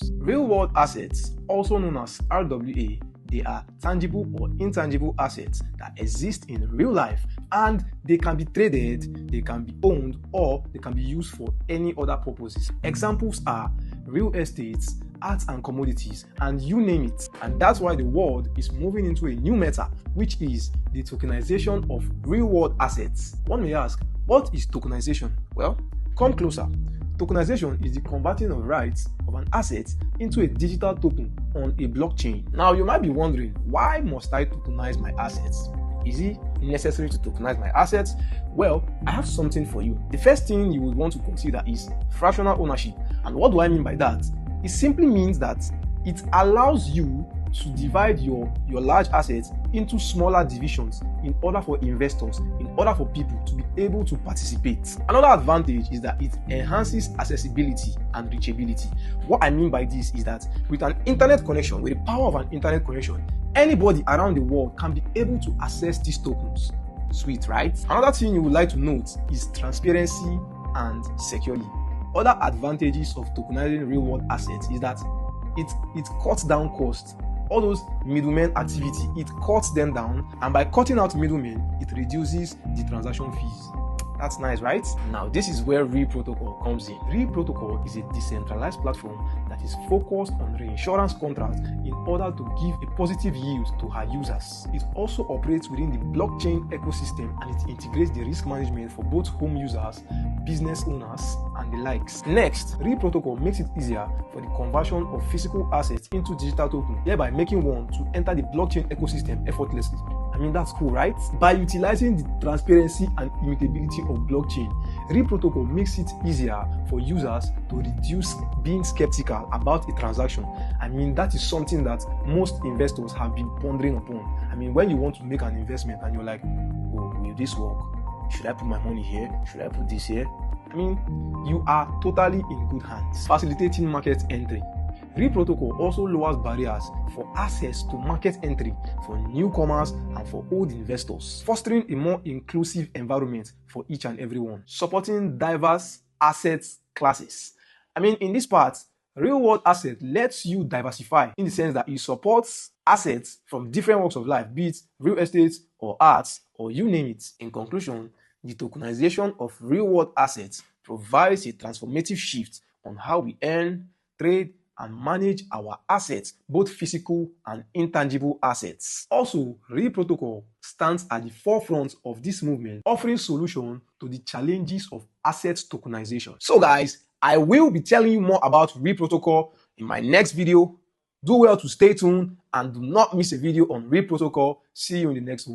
investors. Real-world assets, also known as RWA, they are tangible or intangible assets that exist in real life, and they can be traded, they can be owned, or they can be used for any other purposes. Examples are real estate, arts and commodities, and you name it. And that's why the world is moving into a new meta, which is the tokenization of real-world assets. One may ask, what is tokenization? Well, come closer. Tokenization is the converting of rights of an asset into a digital token on a blockchain. Now, you might be wondering, why must I tokenize my assets? Is it necessary to tokenize my assets? Well, I have something for you. The first thing you would want to consider is fractional ownership. And what do I mean by that? It simply means that it allows you to divide your large assets into smaller divisions in order for investors, in order for people to be able to participate. Another advantage is that it enhances accessibility and reachability. What I mean by this is that with an internet connection, with the power of an internet connection, anybody around the world can be able to access these tokens. Sweet, right? Another thing you would like to note is transparency and security. Other advantages of tokenizing real-world assets is that it cuts down costs. All those middlemen activity, it cuts them down, and by cutting out middlemen, it reduces the transaction fees. That's nice, right? Now, this is where Real Protocol comes in. Real Protocol is a decentralized platform that is focused on reinsurance contracts in order to give a positive yield to her users. It also operates within the blockchain ecosystem, and it integrates the risk management for both home users, business owners, and the likes. Next, Real Protocol makes it easier for the conversion of physical assets into digital tokens, thereby making one to enter the blockchain ecosystem effortlessly. I mean, that's cool, right? By utilizing the transparency and immutability of blockchain, Real Protocol makes it easier for users to reduce being skeptical about a transaction. I mean, that is something that most investors have been pondering upon. I mean, when you want to make an investment and you're like, oh, will this work? Should I put my money here? Should I put this here? I mean, you are totally in good hands. Facilitating market entry. Real Protocol also lowers barriers for access to market entry for newcomers and for old investors, fostering a more inclusive environment for each and everyone, supporting diverse asset classes. I mean, in this part, real-world asset lets you diversify in the sense that it supports assets from different walks of life, be it real estate or arts or you name it. In conclusion, the tokenization of real-world assets provides a transformative shift on how we earn, trade, and manage our assets, both physical and intangible assets. Also, Real Protocol stands at the forefront of this movement, offering solutions to the challenges of asset tokenization. So guys, I will be telling you more about Real Protocol in my next video. Do well to stay tuned and do not miss a video on Real Protocol. See you in the next one.